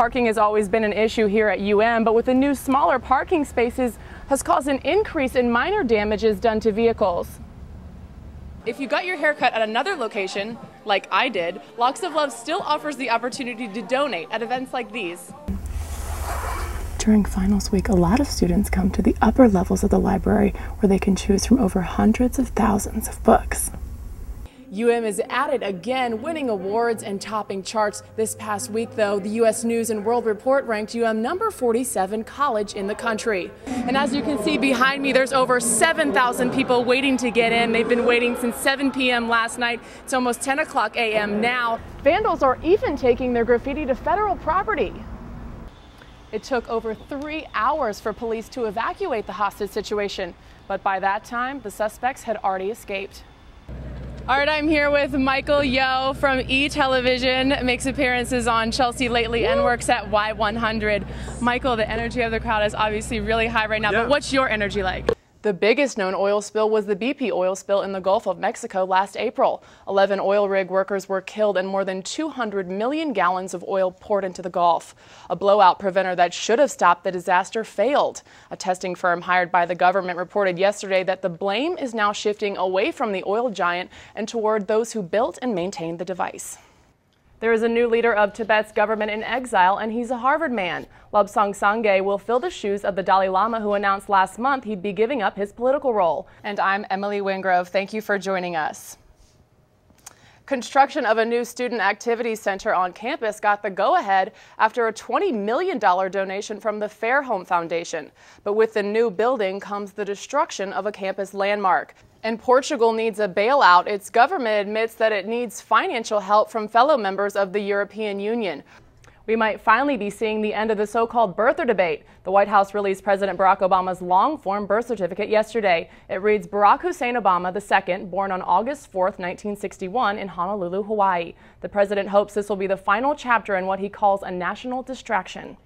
Parking has always been an issue here at UM, but with the new smaller parking spaces has caused an increase in minor damages done to vehicles. If you got your haircut at another location, like I did, Locks of Love still offers the opportunity to donate at events like these. During finals week, a lot of students come to the upper levels of the library where they can choose from over hundreds of thousands of books. UM is at it again, winning awards and topping charts. This past week, though, the U.S. News and World Report ranked UM number 47 college in the country. And as you can see behind me, there's over 7,000 people waiting to get in. They've been waiting since 7 p.m. last night. It's almost 10 o'clock a.m. now. Vandals are even taking their graffiti to federal property. It took over 3 hours for police to evacuate the hostage situation, but by that time, the suspects had already escaped. All right, I'm here with Michael Yo from E-Television, makes appearances on Chelsea lately and works at Y100. Michael, the energy of the crowd is obviously really high right now, but what's your energy like? The biggest known oil spill was the BP oil spill in the Gulf of Mexico last April. 11 oil rig workers were killed and more than 200 million gallons of oil poured into the Gulf. A blowout preventer that should have stopped the disaster failed. A testing firm hired by the government reported yesterday that the blame is now shifting away from the oil giant and toward those who built and maintained the device. There is a new leader of Tibet's government in exile, and he's a Harvard man. Lobsang Sangay will fill the shoes of the Dalai Lama, who announced last month he'd be giving up his political role. And I'm Emily Wingrove. Thank you for joining us. Construction of a new student activities center on campus got the go-ahead after a $20 million donation from the Fairhome Foundation. But with the new building comes the destruction of a campus landmark. And Portugal needs a bailout. Its government admits that it needs financial help from fellow members of the European Union. We might finally be seeing the end of the so-called birther debate. The White House released President Barack Obama's long-form birth certificate yesterday. It reads Barack Hussein Obama II, born on August 4, 1961 in Honolulu, Hawaii. The president hopes this will be the final chapter in what he calls a national distraction.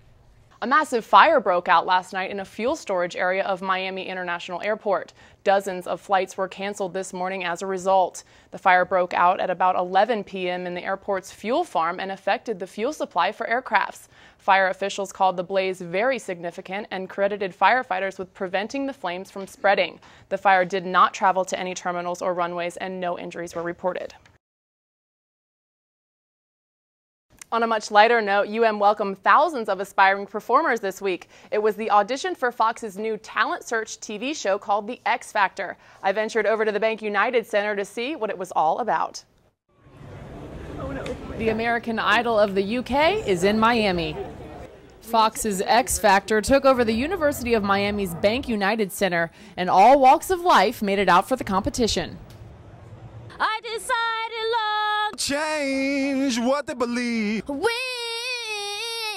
A massive fire broke out last night in a fuel storage area of Miami International Airport. Dozens of flights were canceled this morning as a result. The fire broke out at about 11 p.m. in the airport's fuel farm and affected the fuel supply for aircrafts. Fire officials called the blaze very significant and credited firefighters with preventing the flames from spreading. The fire did not travel to any terminals or runways, and no injuries were reported. On a much lighter note, UM welcomed thousands of aspiring performers this week. It was the audition for Fox's new talent search TV show called The X Factor. I ventured over to the Bank United Center to see what it was all about. The American Idol of the UK is in Miami. Fox's X Factor took over the University of Miami's Bank United Center, and all walks of life made it out for the competition. I decided long change what they believe.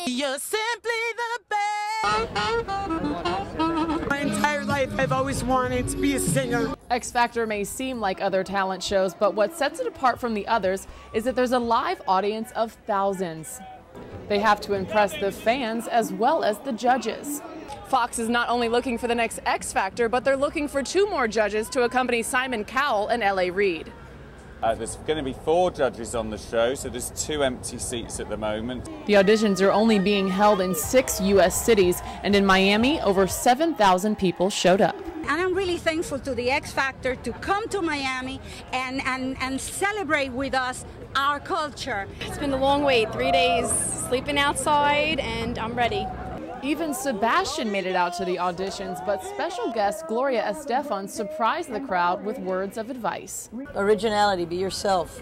You're simply the best. My entire life I've always wanted to be a singer. X Factor may seem like other talent shows, but what sets it apart from the others is that there's a live audience of thousands. They have to impress the fans as well as the judges. Fox is not only looking for the next X Factor, but they're looking for 2 more judges to accompany Simon Cowell and L.A. Reid. There's going to be 4 judges on the show, so there's 2 empty seats at the moment. The auditions are only being held in 6 U.S. cities, and in Miami, over 7,000 people showed up. And I'm really thankful to the X Factor to come to Miami and celebrate with us our culture. It's been a long wait, 3 days sleeping outside, and I'm ready. Even Sebastian made it out to the auditions, but special guest Gloria Estefan surprised the crowd with words of advice. Originality, be yourself.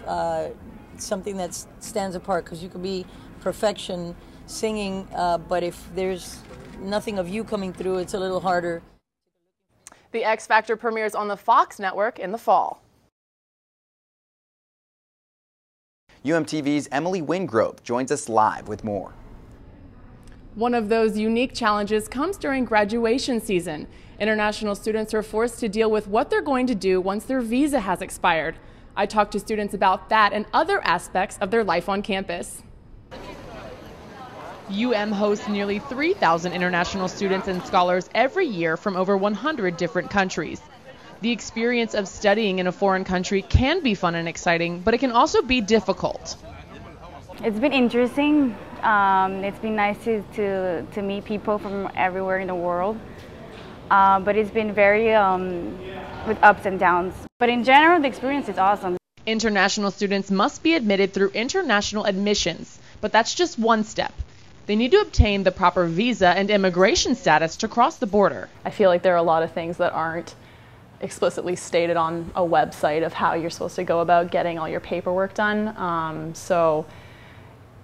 Something that stands apart, because you could be perfection singing, but if there's nothing of you coming through, it's a little harder. The X Factor premieres on the Fox network in the fall. UMTV's Emily Wingrove joins us live with more. One of those unique challenges comes during graduation season. International students are forced to deal with what they're going to do once their visa has expired. I talked to students about that and other aspects of their life on campus. UM hosts nearly 3,000 international students and scholars every year from over 100 different countries. The experience of studying in a foreign country can be fun and exciting, but it can also be difficult. It's been interesting. It's been nice to meet people from everywhere in the world, but it's been very with ups and downs. But in general, the experience is awesome. International students must be admitted through international admissions, but that's just one step. They need to obtain the proper visa and immigration status to cross the border. I feel like there are a lot of things that aren't explicitly stated on a website of how you're supposed to go about getting all your paperwork done. So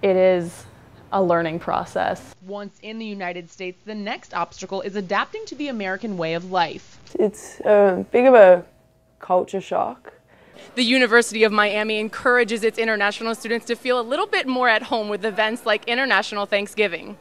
it is a learning process. Once in the United States, the next obstacle is adapting to the American way of life. It's big of a culture shock. The University of Miami encourages its international students to feel a little bit more at home with events like International Thanksgiving.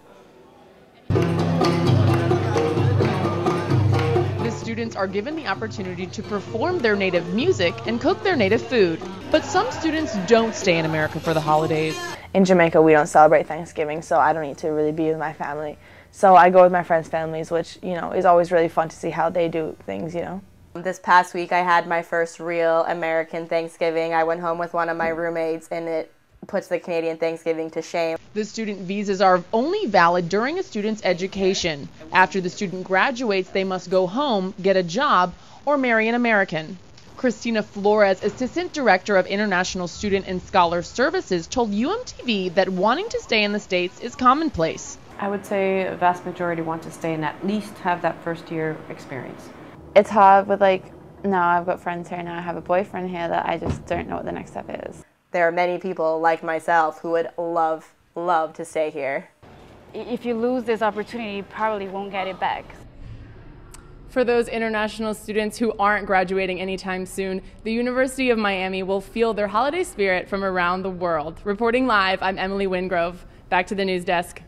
The students are given the opportunity to perform their native music and cook their native food. But some students don't stay in America for the holidays. In Jamaica, we don't celebrate Thanksgiving, so I don't need to really be with my family. So I go with my friends' families, which, you know, is always really fun to see how they do things, you know. This past week I had my first real American Thanksgiving. I went home with one of my roommates, and it puts the Canadian Thanksgiving to shame. The student visas are only valid during a student's education. After the student graduates, they must go home, get a job, or marry an American. Christina Flores, Assistant Director of International Student and Scholar Services, told UMTV that wanting to stay in the States is commonplace. I would say a vast majority want to stay and at least have that first year experience. It's hard with now I've got friends here, now I have a boyfriend here, that I just don't know what the next step is. There are many people like myself who would love to stay here. If you lose this opportunity, you probably won't get it back. For those international students who aren't graduating anytime soon, the University of Miami will feel their holiday spirit from around the world. Reporting live, I'm Emily Wingrove. Back to the news desk.